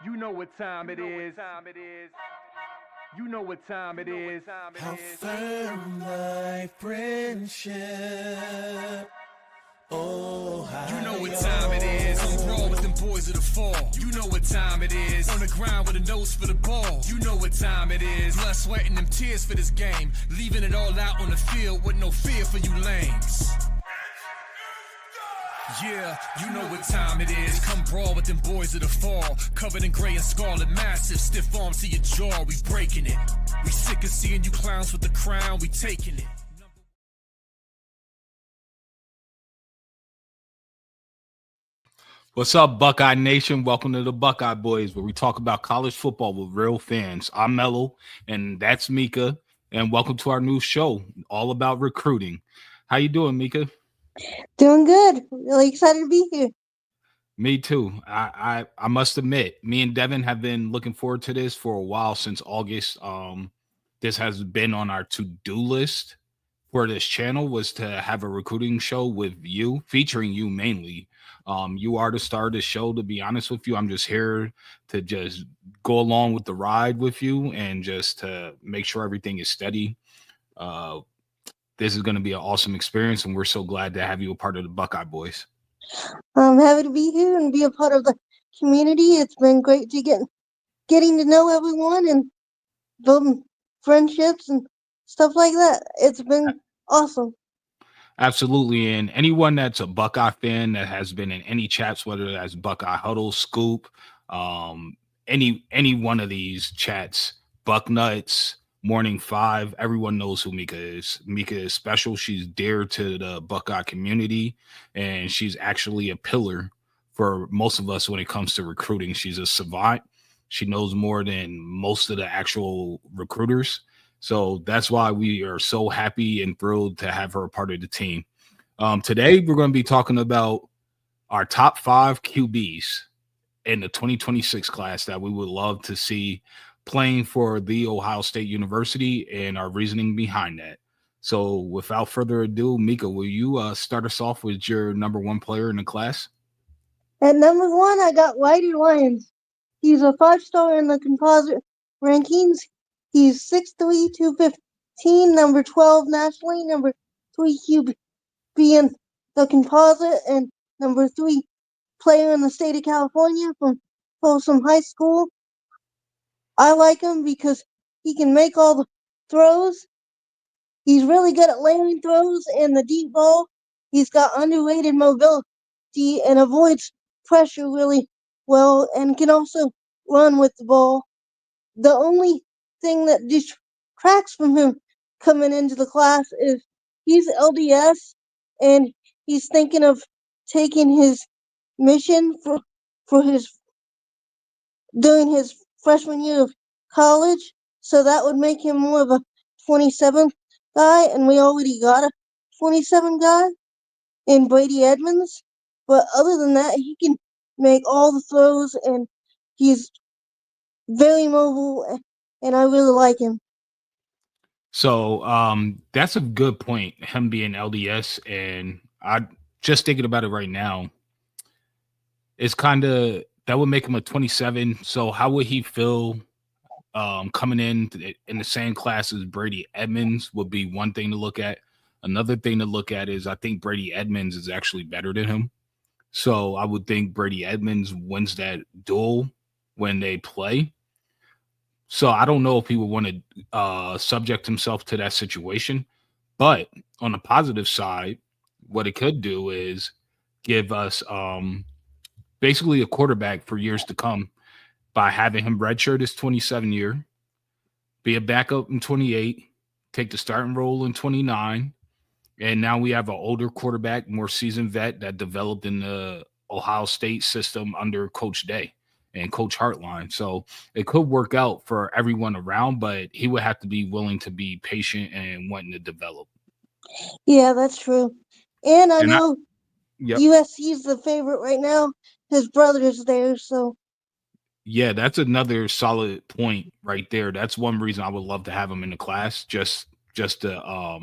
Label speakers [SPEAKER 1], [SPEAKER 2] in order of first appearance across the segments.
[SPEAKER 1] You know what time it is. You know what time it is.
[SPEAKER 2] How firm thy friendship. Ohio.
[SPEAKER 3] You know what time it is. I'm raw with them boys of the fall. You know what time it is. On the ground with a nose for the ball. You know what time it is. Blood, sweat, and them tears for this game. Leaving it all out on the field with no fear for you lames. Yeah, you know what time it is. Come brawl with them boys of the fall. Covered in gray and scarlet, massive. Stiff arms to your jaw, we breaking it. We sick of seeing you clowns with the crown, we taking it.
[SPEAKER 4] What's up, Buckeye Nation? Welcome to the Buckeye Boys, where we talk about college football with real fans. I'm Melo, and that's Mecah, and welcome to our new show, all about recruiting. How you doing, Mecah?
[SPEAKER 5] Doing good. Really excited to be here.
[SPEAKER 4] Me too. I must admit, me and Devin have been looking forward to this for a while since August. This has been on our to-do list for this channel, was to have a recruiting show with you, featuring you mainly. You are the star of the show, to be honest with you. I'm just here to just go along with the ride with you and just to make sure everything is steady. This is going to be an awesome experience, and we're so glad to have you a part of the Buckeye Boys.
[SPEAKER 5] I'm happy to be here and be a part of the community. It's been great to getting to know everyone and building friendships and stuff like that. It's been awesome.
[SPEAKER 4] Absolutely. And anyone that's a Buckeye fan that has been in any chats, whether that's Buckeye Huddle, Scoop, any one of these chats, Buck Nuts, Morning Five, everyone knows who Mecah is. Mecah is special. She's dear to the Buckeye community, and she's actually a pillar for most of us when it comes to recruiting. She's a savant. She knows more than most of the actual recruiters. So that's why we are so happy and thrilled to have her a part of the team. Today, we're going to be talking about our top 5 QBs in the 2026 class that we would love to see playing for the Ohio State University and our reasoning behind that. So without further ado, Mecah, will you start us off with your number 1 player in the class?
[SPEAKER 5] At number 1, I got Whitey Lyons. He's a 5-star in the composite rankings. He's 6'3", 215, number 12 nationally, number 3 QB in the composite, and number 3 player in the state of California from Folsom High School. I like him because he can make all the throws. He's really good at laying throws and the deep ball. He's got underrated mobility and avoids pressure really well and can also run with the ball. The only thing that detracts from him coming into the class is he's LDS and he's thinking of taking his mission for his during his freshman year of college, so that would make him more of a 27th guy, and we already got a 27 guy in Brady Edmonds. But other than that, he can make all the throws, and he's very mobile, and I really like him.
[SPEAKER 4] So that's a good point, him being LDS, and I just thinking about it right now. It's kind of that would make him a 27. So how would he feel coming in the same class as Brady Edmonds would be one thing to look at. Another thing to look at is I think Brady Edmonds is actually better than him. So I would think Brady Edmonds wins that duel when they play. So I don't know if he would want to subject himself to that situation. But on the positive side, what it could do is give us basically a quarterback for years to come by having him redshirt his 27 year, be a backup in 28, take the starting role in 29. And now we have an older quarterback, more seasoned vet that developed in the Ohio State system under Coach Day and Coach Hartline. So it could work out for everyone around, but he would have to be willing to be patient and wanting to develop.
[SPEAKER 5] Yeah, that's true. And I know
[SPEAKER 4] yep.
[SPEAKER 5] USC is the favorite right now. His brother is there, so.
[SPEAKER 4] Yeah, that's another solid point right there. That's one reason I would love to have him in the class, just to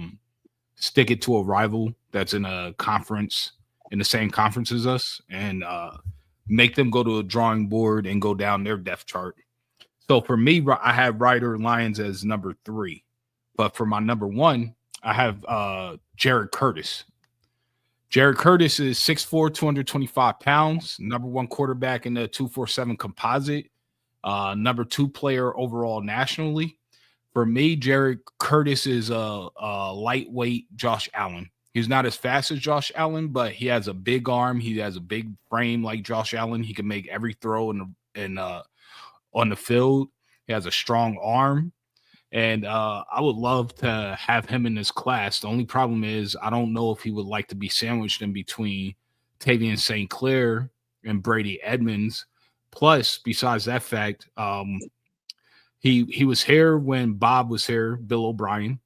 [SPEAKER 4] stick it to a rival that's in a conference, in the same conference as us, and make them go to a drawing board and go down their depth chart. So for me, I have Ryder Lyons as number 3. But for my number 1, I have Jared Curtis. Jared Curtis is 6'4", 225 pounds, number 1 quarterback in the 247 composite, number 2 player overall nationally. For me, Jared Curtis is a lightweight Josh Allen. He's not as fast as Josh Allen, but he has a big arm. He has a big frame like Josh Allen. He can make every throw on the field. He has a strong arm. And I would love to have him in this class. The only problem is I don't know if he would like to be sandwiched in between Tavian St. Clair and Brady Edmonds. Plus, besides that fact, he was here when Bob was here, Bill O'Brien.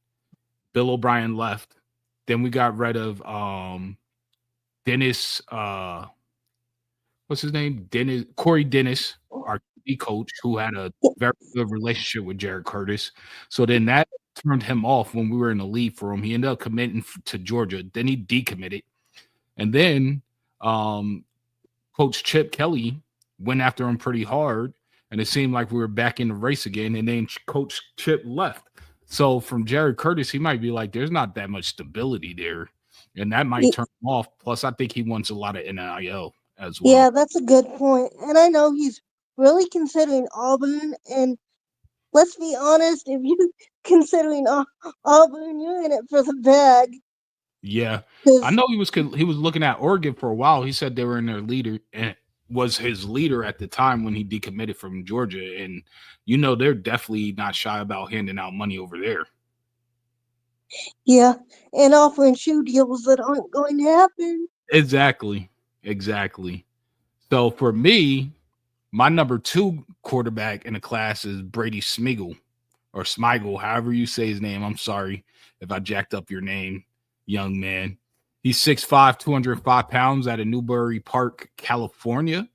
[SPEAKER 4] Bill O'Brien left. Then we got rid of Dennis, what's his name? Corey Dennis, our coach, who had a very good relationship with Jared Curtis. So then that turned him off when we were in the league for him. He ended up committing to Georgia. Then he decommitted. And then Coach Chip Kelly went after him pretty hard. And it seemed like we were back in the race again. And then Coach Chip left. So from Jared Curtis, he might be like, there's not that much stability there. And that might turn him off. Plus, I think he wants a lot of NIL as well.
[SPEAKER 5] Yeah, that's a good point. And I know he's really considering Auburn. And let's be honest, if you're considering Auburn, you're in it for the bag.
[SPEAKER 4] Yeah, I know he was looking at Oregon for a while. He said they were in their leader and was his leader at the time when he decommitted from Georgia. And, they're definitely not shy about handing out money over there.
[SPEAKER 5] Yeah, and offering shoe deals that aren't going to happen.
[SPEAKER 4] Exactly. So for me, my number 2 quarterback in the class is Brady Smigel or Smigel, however you say his name. I'm sorry if I jacked up your name, young man. He's 6'5", 205 pounds out of Newbury Park, California.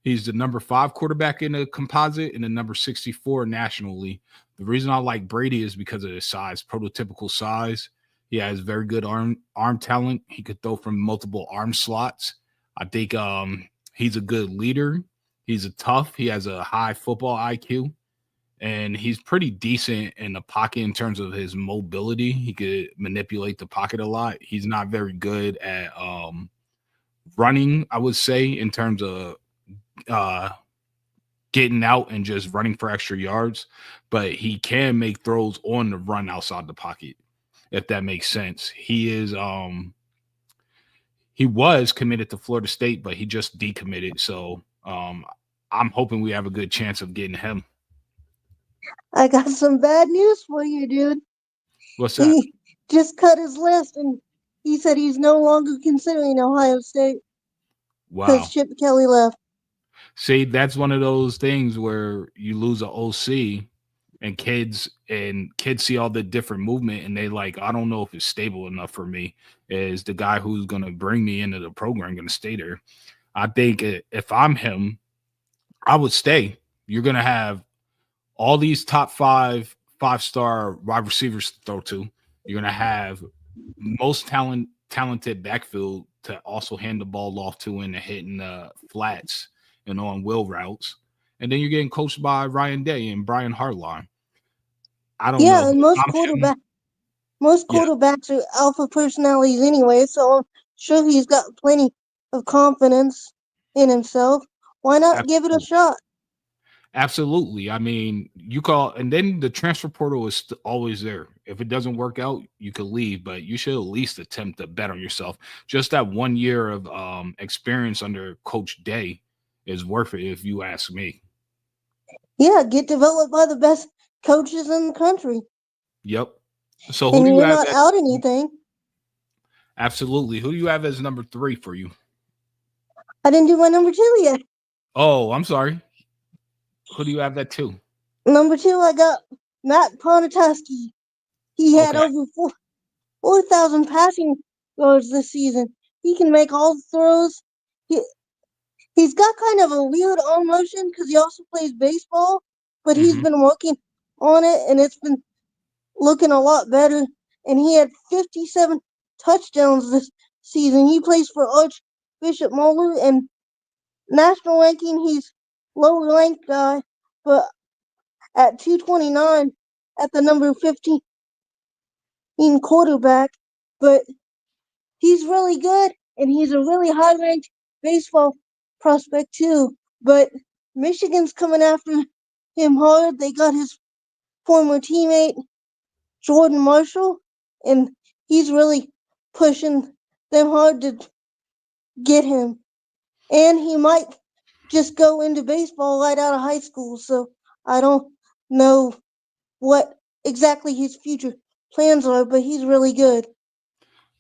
[SPEAKER 4] He's the number 5 quarterback in the composite and the number 64 nationally. The reason I like Brady is because of his size, prototypical size. He has very good arm talent. He could throw from multiple arm slots. I think he's a good leader. He's he has a high football IQ, and he's pretty decent in the pocket in terms of his mobility. He could manipulate the pocket a lot. He's not very good at running, I would say, in terms of getting out and just running for extra yards, but he can make throws on the run outside the pocket, if that makes sense. He was committed to Florida State, but he just decommitted. So I'm hoping we have a good chance of getting him.
[SPEAKER 5] I got some bad news for you, dude.
[SPEAKER 4] What's that?
[SPEAKER 5] He just cut his list, and he said he's no longer considering Ohio State.
[SPEAKER 4] Wow.
[SPEAKER 5] Because Chip Kelly left.
[SPEAKER 4] See, that's one of those things where you lose an OC and kids see all the different movement and they like, I don't know if it's stable enough for me. Is the guy who's going to bring me into the program going to stay there? I think if I'm him, I would stay. You're going to have all these top 5-star wide receivers to throw to. You're going to have most talented backfield to also hand the ball off to and hitting the flats and on wheel routes. And then you're getting coached by Ryan Day and Brian Hartline. I don't know.
[SPEAKER 5] Yeah, and most quarterbacks are alpha personalities anyway, so I'm sure he's got plenty of confidence in himself. Why not give it a shot?
[SPEAKER 4] Absolutely. I mean, and then the transfer portal is always there. If it doesn't work out, you could leave, but you should at least attempt to bet on yourself. Just that 1 year of experience under Coach Day is worth it, if you ask me.
[SPEAKER 5] Yeah, get developed by the best coaches in the country.
[SPEAKER 4] Yep. So who do you
[SPEAKER 5] you're
[SPEAKER 4] have?
[SPEAKER 5] Not out anything.
[SPEAKER 4] Absolutely. Who do you have as number 3 for you?
[SPEAKER 5] I didn't do my number 2 yet.
[SPEAKER 4] Oh, I'm sorry. Who do you have that 2?
[SPEAKER 5] Number 2, I got Matt Ponatoski. He had over 4,000 passing yards this season. He can make all the throws. He's got kind of a weird arm motion because he also plays baseball, but he's been working on it, and it's been looking a lot better. And he had 57 touchdowns this season. He plays for Archbishop Moeller, and national ranking, he's lower ranked guy, but at 229 at the number 15 quarterback. But he's really good, and he's a really high ranked baseball prospect too. But Michigan's coming after him hard. They got his former teammate Jordan Marshall, and he's really pushing them hard to get him. And he might just go into baseball right out of high school. So I don't know what exactly his future plans are, but he's really good.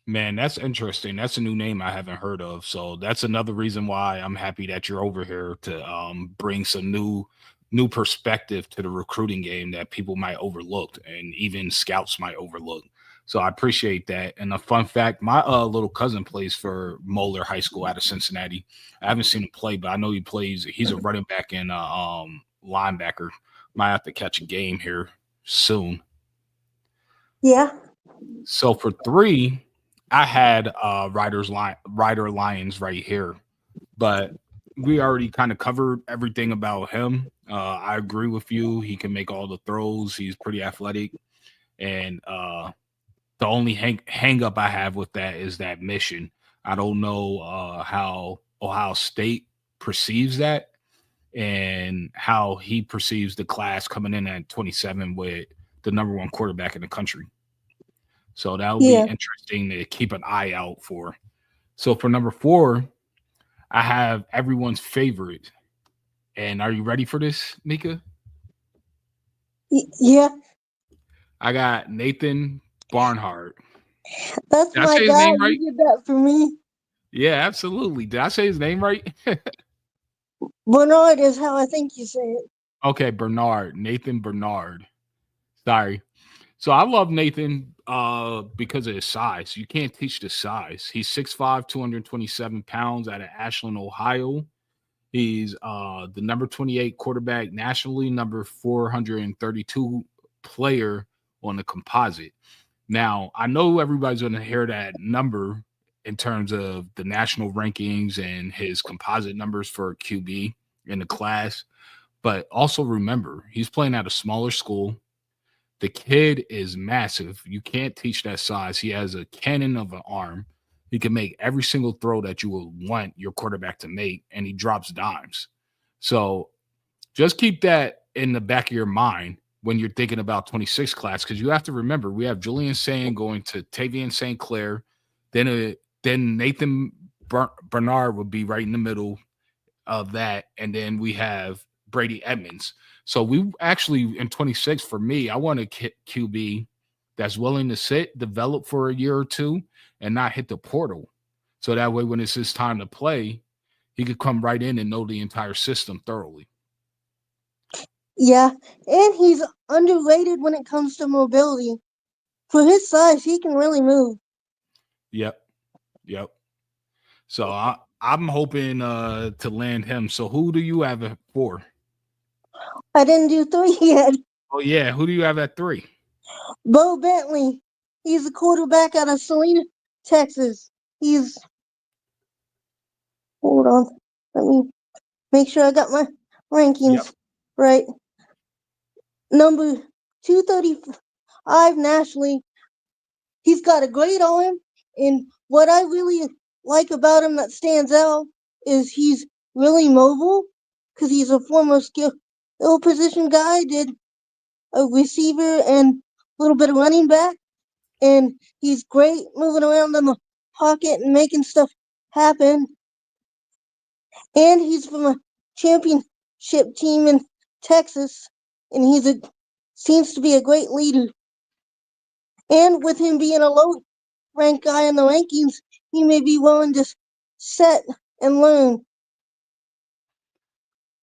[SPEAKER 4] Man, that's interesting. That's a new name I haven't heard of. So that's another reason why I'm happy that you're over here to bring some new perspective to the recruiting game that people might overlook and even scouts might overlook. So I appreciate that. And a fun fact, my little cousin plays for Moeller High School out of Cincinnati. I haven't seen him play, but I know he plays. He's a running back and linebacker. Might have to catch a game here soon.
[SPEAKER 5] Yeah.
[SPEAKER 4] So for 3, I had Ryder Lions right here, but we already kind of covered everything about him. I agree with you. He can make all the throws. He's pretty athletic, and the only hang up I have with that is that mission. I don't know how Ohio State perceives that and how he perceives the class coming in at 27 with the number 1 quarterback in the country. So that'll be interesting to keep an eye out for. So for number 4, I have everyone's favorite. And are you ready for this, Mecah?
[SPEAKER 5] Yeah.
[SPEAKER 4] I got Nathan Barnhart.
[SPEAKER 5] That's
[SPEAKER 4] Did I
[SPEAKER 5] my
[SPEAKER 4] say his
[SPEAKER 5] guy.
[SPEAKER 4] name right?
[SPEAKER 5] You did that for me.
[SPEAKER 4] Yeah, absolutely. Did I say his name right?
[SPEAKER 5] Bernard is how I think you say it.
[SPEAKER 4] Okay, Bernard. Nathan Bernard. Sorry. So I love Nathan because of his size. You can't teach the size. He's 6'5", 227 pounds out of Ashland, Ohio. He's the number 28 quarterback nationally, number 432 player on the composite. Now, I know everybody's going to hear that number in terms of the national rankings and his composite numbers for QB in the class. But also remember, he's playing at a smaller school. The kid is massive. You can't teach that size. He has a cannon of an arm. He can make every single throw that you would want your quarterback to make, and he drops dimes. So just keep that in the back of your mind when you're thinking about 26 class, because you have to remember we have Julian Sain going to Tavian St. Clair. Then Nathan Bernard would be right in the middle of that. And then we have Brady Edmonds. So we actually, in 26, for me, I want a QB that's willing to sit, develop for a year or two, and not hit the portal. So that way, when it's his time to play, he could come right in and know the entire system thoroughly.
[SPEAKER 5] Yeah, and he's underrated when it comes to mobility. For his size, he can really move.
[SPEAKER 4] Yep. So I'm hoping to land him. So who do you have at 4?
[SPEAKER 5] I didn't do 3 yet.
[SPEAKER 4] Oh, yeah. Who do you have at 3?
[SPEAKER 5] Bo Bentley. He's a quarterback out of Salina, Texas. Hold on. Let me make sure I got my rankings right. Number 235 nationally. He's got a great arm, and what I really like about him that stands out is he's really mobile because he's a former skill position guy, did a receiver and a little bit of running back, and he's great moving around in the pocket and making stuff happen. And he's from a championship team in Texas, and seems to be a great leader. And with him being a low-ranked guy in the rankings, he may be willing to set and learn.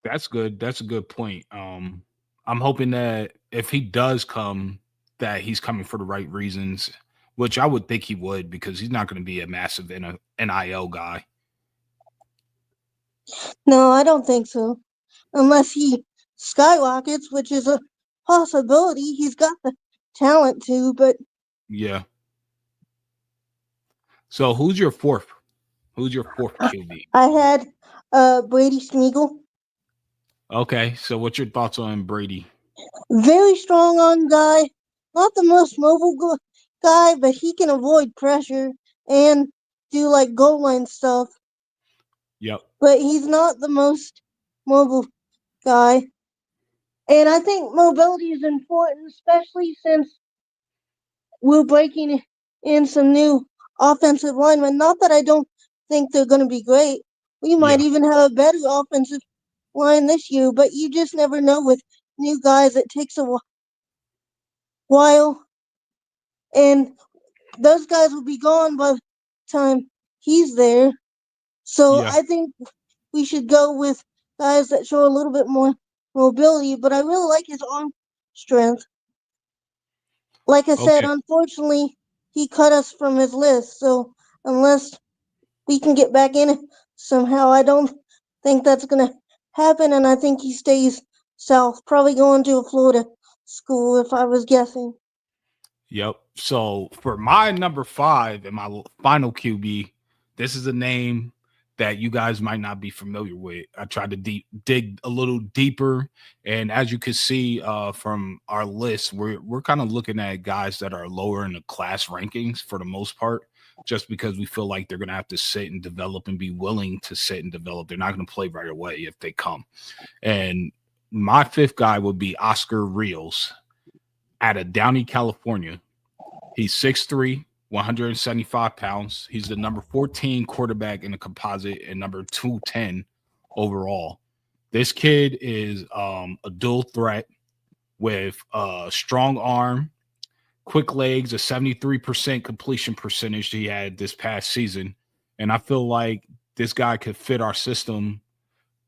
[SPEAKER 4] That's good. That's a good point. I'm hoping that if he does come, that he's coming for the right reasons, which I would think he would, because he's not going to be a massive NIL guy.
[SPEAKER 5] No, I don't think so. Unless he skyrockets, which is a possibility. He's got the talent to, but...
[SPEAKER 4] Yeah. So who's your fourth? Who's your fourth QB?
[SPEAKER 5] I had Brady Smeagol.
[SPEAKER 4] Okay, so what's your thoughts on Brady?
[SPEAKER 5] Very strong arm guy. Not the most mobile guy, but he can avoid pressure and do like goal line stuff.
[SPEAKER 4] Yep.
[SPEAKER 5] But he's not the most mobile guy. And I think mobility is important, especially since we're breaking in some new offensive linemen. Not that I don't think they're going to be great. We might
[SPEAKER 4] Yeah.
[SPEAKER 5] even have a better offensive line this year, but you just never know with new guys. It takes a while, and those guys will be gone by the time he's there. So
[SPEAKER 4] Yeah.
[SPEAKER 5] I think we should go with guys that show a little bit more mobility, but I really like his arm strength. Like I said,
[SPEAKER 4] Okay.
[SPEAKER 5] unfortunately, he cut us from his list. So unless we can get back in it somehow, I don't think that's going to happen. And I think he stays south, probably going to a Florida school if I was guessing.
[SPEAKER 4] Yep. So for my number 5 and my final QB, this is a name that you guys might not be familiar with. I tried to dig a little deeper, and as you can see from our list, we're kind of looking at guys that are lower in the class rankings for the most part, just because we feel like they're going to have to sit and develop and be willing to sit and develop. They're not going to play right away if they come. And my 5th guy would be Oscar Rios out of Downey, California. He's 6'3", 175 pounds. He's the number 14 quarterback in the composite and number 210 overall. This kid is a dual threat with a strong arm, quick legs, a 73% completion percentage he had this past season. And I feel like this guy could fit our system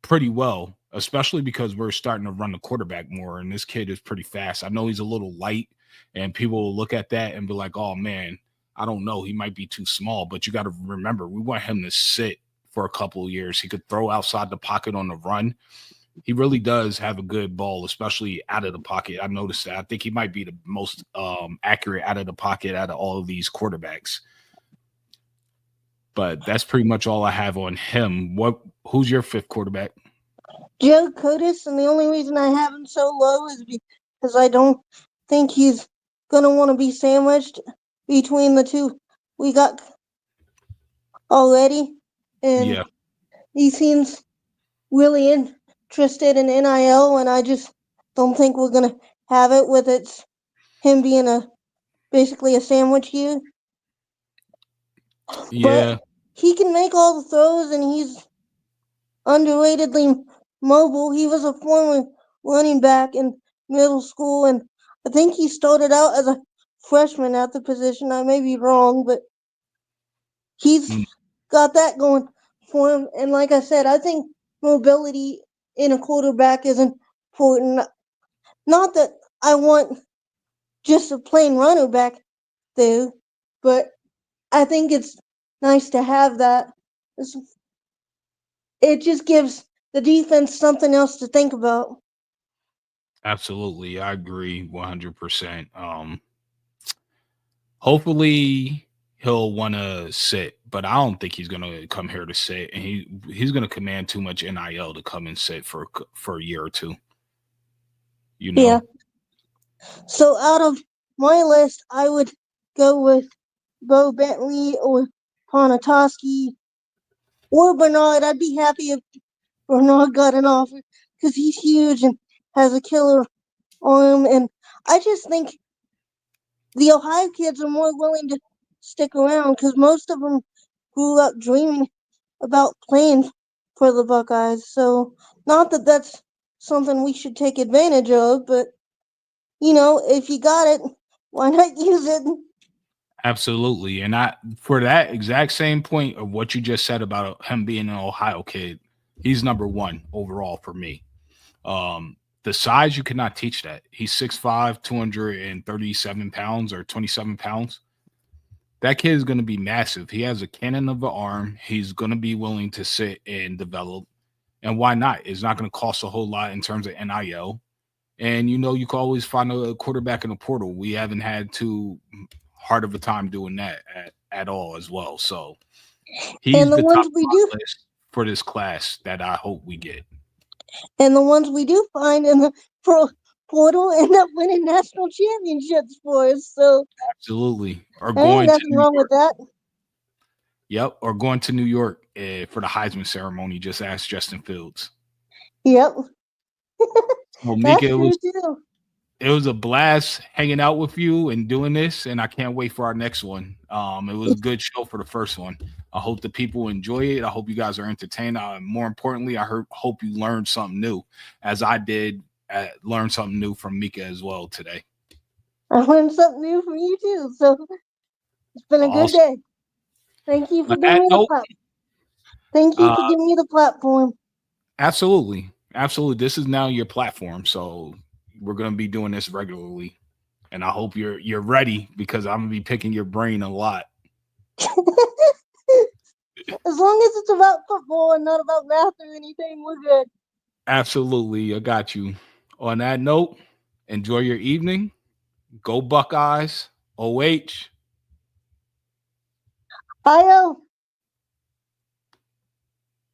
[SPEAKER 4] pretty well, especially because we're starting to run the quarterback more. And this kid is pretty fast. I know he's a little light, and people will look at that and be like, oh, man, I don't know. He might be too small. But you got to remember, we want him to sit for a couple of years. He could throw outside the pocket on the run. He really does have a good ball, especially out of the pocket. I noticed that. I think he might be the most accurate out of the pocket out of all of these quarterbacks. But that's pretty much all I have on him. Who's your 5th quarterback?
[SPEAKER 5] Joe Curtis, and the only reason I have him so low is because I don't think he's going to want to be sandwiched between the two we got already. And
[SPEAKER 4] Yeah.
[SPEAKER 5] he seems really interested in NIL, and I just don't think we're going to have it with him being basically a sandwich here.
[SPEAKER 4] Yeah.
[SPEAKER 5] But he can make all the throws, and he's underratedly mobile. He was a former running back in middle school, and I think he started out as a freshman at the position. I may be wrong, but he's got that going for him. And like I said, I think mobility in a quarterback is important. Not that I want just a plain runner back there, but I think it's nice to have that. It just gives the defense something else to think about.
[SPEAKER 4] Absolutely. I agree 100%. Hopefully he'll want to sit, but I don't think he's going to come here to sit, and he's going to command too much NIL to come and sit for a year or two. You know?
[SPEAKER 5] Yeah. So out of my list, I would go with Bo Bentley or Ponatoski or Bernard. I'd be happy if Bernard got an offer because he's huge and has a killer arm. And I just think the Ohio kids are more willing to stick around because most of them grew up dreaming about playing for the Buckeyes. So not that that's something we should take advantage of, but if you got it, why not use it?
[SPEAKER 4] Absolutely. And for that exact same point of what you just said about him being an Ohio kid, he's number 1 overall for me. The size, you cannot teach that. He's 6'5", 237 pounds or 27 pounds. That kid is going to be massive. He has a cannon of an arm. He's going to be willing to sit and develop. And why not? It's not going to cost a whole lot in terms of NIL. And, you can always find a quarterback in the portal. We haven't had too hard of a time doing that at all as well. So he's
[SPEAKER 5] And the
[SPEAKER 4] the
[SPEAKER 5] ones
[SPEAKER 4] top of
[SPEAKER 5] we
[SPEAKER 4] my
[SPEAKER 5] do
[SPEAKER 4] list for this class that I hope we get.
[SPEAKER 5] And the ones we do find in the portal end up winning national championships for us. So
[SPEAKER 4] Absolutely. Or
[SPEAKER 5] there ain't
[SPEAKER 4] going to
[SPEAKER 5] nothing
[SPEAKER 4] New
[SPEAKER 5] wrong
[SPEAKER 4] York.
[SPEAKER 5] with that.
[SPEAKER 4] Yep. Or going to New York for the Heisman ceremony. Just ask Justin Fields.
[SPEAKER 5] Yep.
[SPEAKER 4] Well,
[SPEAKER 5] That's
[SPEAKER 4] Mecah,
[SPEAKER 5] true too.
[SPEAKER 4] it was a blast hanging out with you and doing this, and I can't wait for our next one. It was a good show for the first one. I hope the people enjoy it. I hope you guys are entertained. More importantly, hope you learned something new, as I did learn something new from Mecah as well today.
[SPEAKER 5] I learned something new from you too. So it's been a good day. Thank you for giving me the platform. Thank you for giving me the platform.
[SPEAKER 4] Absolutely. Absolutely. This is now your platform. So we're going to be doing this regularly. And I hope you're ready, because I'm going to be picking your brain a lot.
[SPEAKER 5] As long as it's about football and not about math or anything, we're good.
[SPEAKER 4] Absolutely. I got you. On that note, enjoy your evening. Go Buckeyes. OH.
[SPEAKER 5] IO.